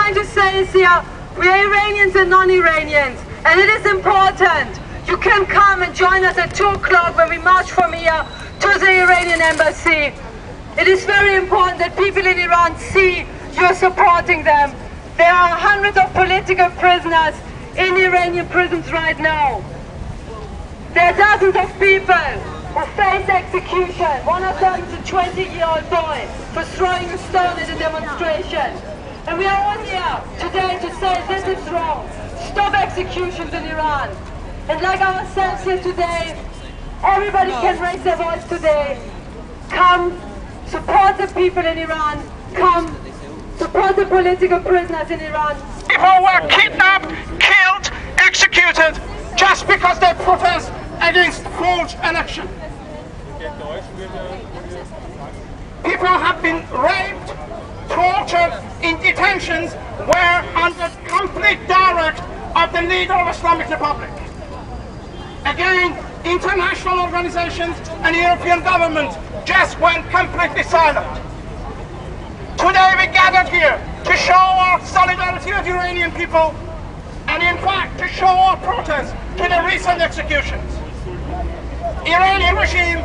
trying to say is here, we are Iranians and non-Iranians, and it is important. You can come and join us at 2 o'clock when we march from here to the Iranian embassy. It is very important that people in Iran see you are supporting them. There are hundreds of political prisoners in Iranian prisons right now. There are dozens of people who face execution. One of them is a 20-year-old boy for throwing a stone at a demonstration. And we are all here today to say this is wrong. Stop executions in Iran. And like ourselves here today, everybody can raise their voice today. Come, support the people in Iran. Come, support the political prisoners in Iran. People were kidnapped, killed, executed just because they protest against forged election. People have been raped, tortured in detentions where under complete direct of the leader of Islamic Republic. Again, international organizations and European government just went completely silent. Today we gathered here to show our solidarity with Iranian people and in fact to show our protest to the recent executions. Iranian regime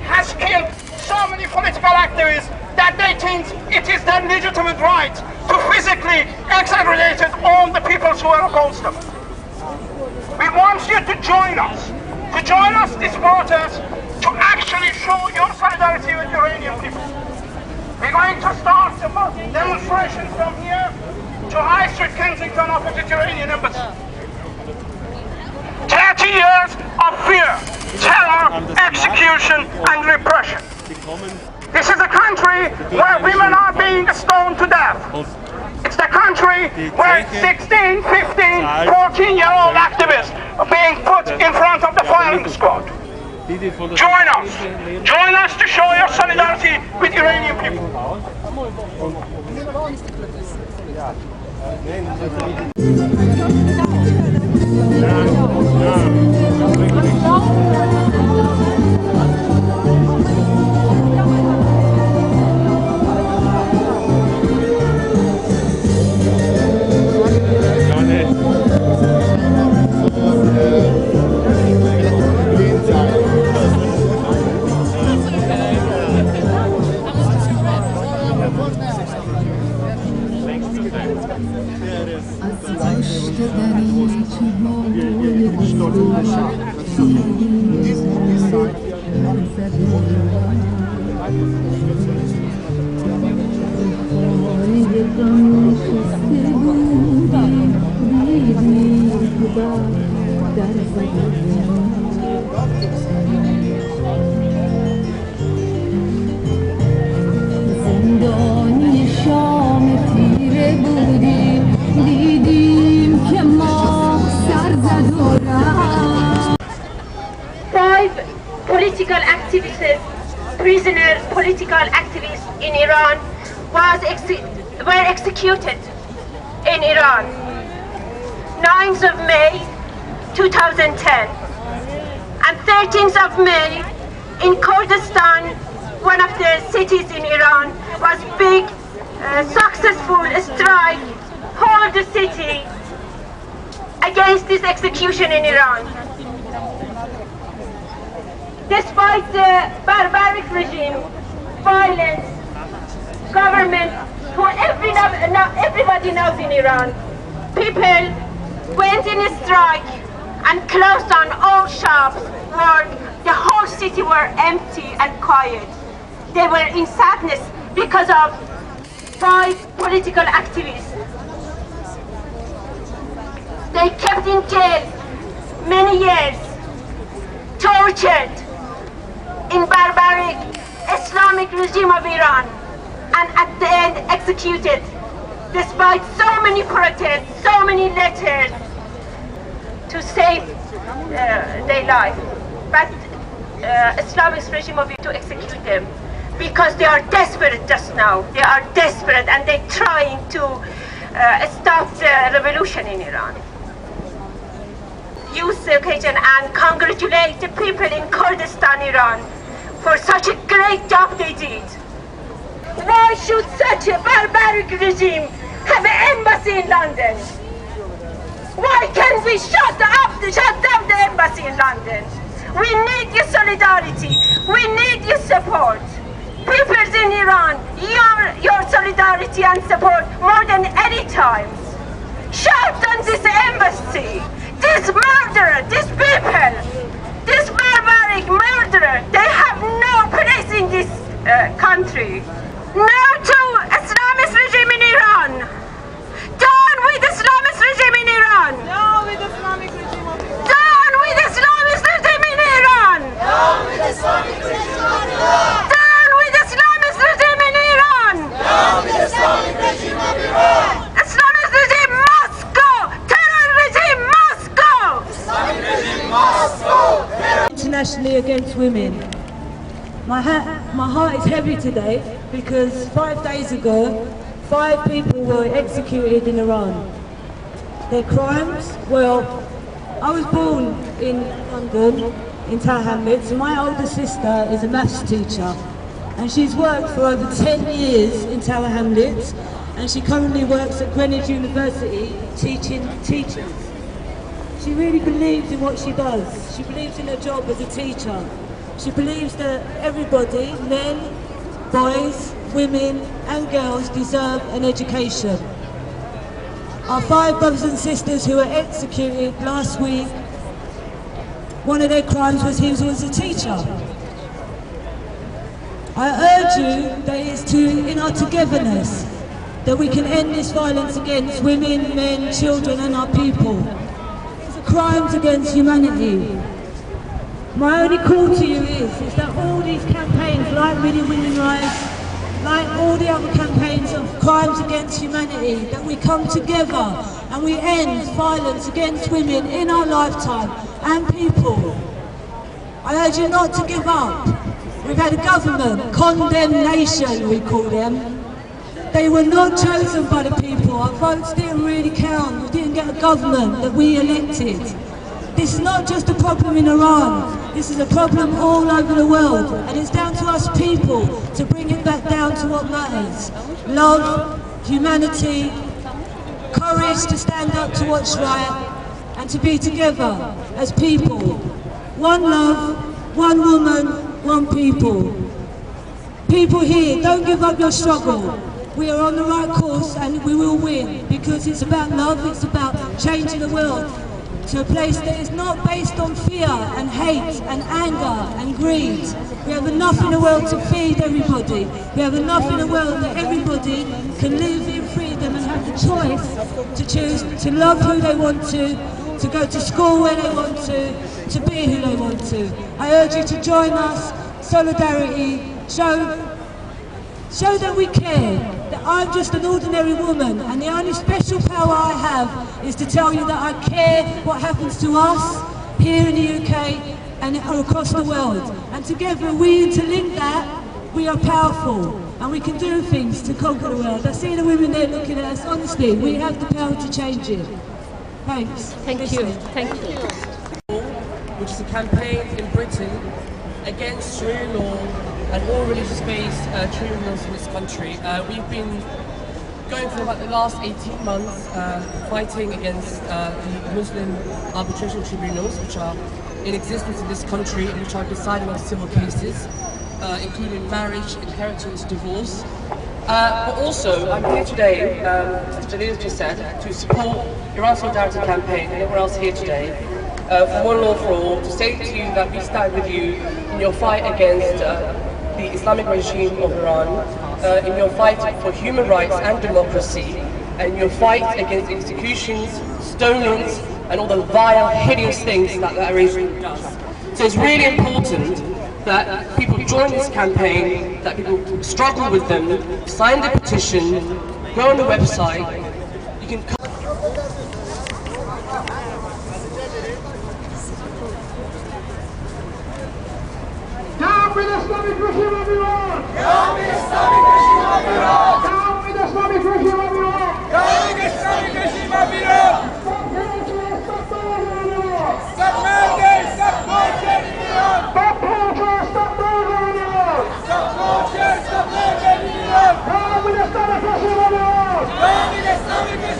has killed so many political activists that they think it is their legitimate right to physically exterminate all the peoples who are opposed them. We want you to join us this protest to actually show your solidarity with Iranian people. We're going to start the demonstration from here to High Street, Kensington, opposite Iranian embassy. 30 years of fear, terror, execution and repression. This is a country where women are being stoned to death. It's the country where 16, 15, 14-year-old activists are being put in front of the firing squad. Join us to show your solidarity with Iranian people. Political activists in Iran were executed in Iran. 9th of May 2010 and 13th of May in Kurdistan, one of the cities in Iran, was big successful strike hold the city against this execution in Iran. Despite the barbaric regime, violence, government, who everybody knows in Iran, people went in a strike and closed down all shops, work. The whole city were empty and quiet. They were in sadness because of 5 political activists. They kept in jail many years, tortured in barbaric Islamic regime of Iran, and at the end executed, despite so many protests, so many letters to save their life. But Islamic regime of Iran to execute them because they are desperate just now. They are desperate and they're trying to stop the revolution in Iran. Use the occasion and congratulate the people in Kurdistan, Iran, for such a great job they did. Why should such a barbaric regime have an embassy in London? Why can't we shut down the embassy in London? We need your solidarity. We need your support. Peoples in Iran, your solidarity and support more than any time. Shut down this embassy. This murderer, these people, this barbaric murderer, they have no place in this country. No to Islamist regime in Iran. Down with Islamist regime in Iran. Down with Islamic regime of Iran. Down with Islamist regime in Iran. Down with Islamic regime of Iran. Down with Islamist regime in Iran. Down with Islamic regime of Iran. Islamist regime must go. Terror regime must go. Islamic regime must go. Internationally against women. My heart is heavy today because 5 days ago 5 people were executed in Iran. Their crimes, well, I was born in London, in Tower Hamlets, and my older sister is a maths teacher, and she's worked for over 10 years in Tower Hamlets, and she currently works at Greenwich University teaching teachers. She really believes in what she does. She believes in her job as a teacher. She believes that everybody, men, boys, women and girls deserve an education. Our 5 brothers and sisters who were executed last week, one of their crimes was he was a teacher. I urge you that it is in our togetherness that we can end this violence against women, men, children and our people. These are crimes against humanity. My only call to you is that all these campaigns like Really Women Rights, like all the other campaigns of crimes against humanity, that we come together and we end violence against women in our lifetime and people. I urge you not to give up. We've had a government, condemnation we call them. They were not chosen by the people. Our votes didn't really count. We didn't get a government that we elected. This is not just a problem in Iran, this is a problem all over the world, and it's down to us people to bring it back down to what matters. Love, humanity, courage to stand up to what's right, and to be together as people. One love, one woman, one people. People here, don't give up your struggle. We are on the right course and we will win, because it's about love, it's about changing the world to a place that is not based on fear and hate and anger and greed. We have enough in the world to feed everybody. We have enough in the world that everybody can live in freedom and have the choice to choose to love who they want to go to school where they want to be who they want to. I urge you to join us, solidarity, show that we care, that I'm just an ordinary woman, and the only special power I have is to tell you that I care what happens to us here in the UK and across the world. And together we interlink that, we are powerful and we can do things to conquer the world. I see the women there looking at us. Honestly, we have the power to change it. Thanks. Thank you. Thank you. Which is a campaign in Britain against Sharia law and all religious-based tribunals in this country. We've been going for about the last 18 months fighting against the Muslim arbitration tribunals, which are in existence in this country and which are deciding on civil cases, including marriage, inheritance, divorce. But also, I'm here today, as Jalil just said, to support Iran Solidarity Campaign and everyone else here today for One Law for All, to say to you that we stand with you in your fight against the Islamic regime of Iran, in your fight for human rights and democracy, and your fight against executions, stonings, and all the vile, hideous things that that regime does. So it's really important that people join this campaign, that people struggle with them, sign the petition, go on the website. You can Down with the Islamic regime of Iran! Down with Islamic regime of Iran! Down with the Islamic regime of Iran! Down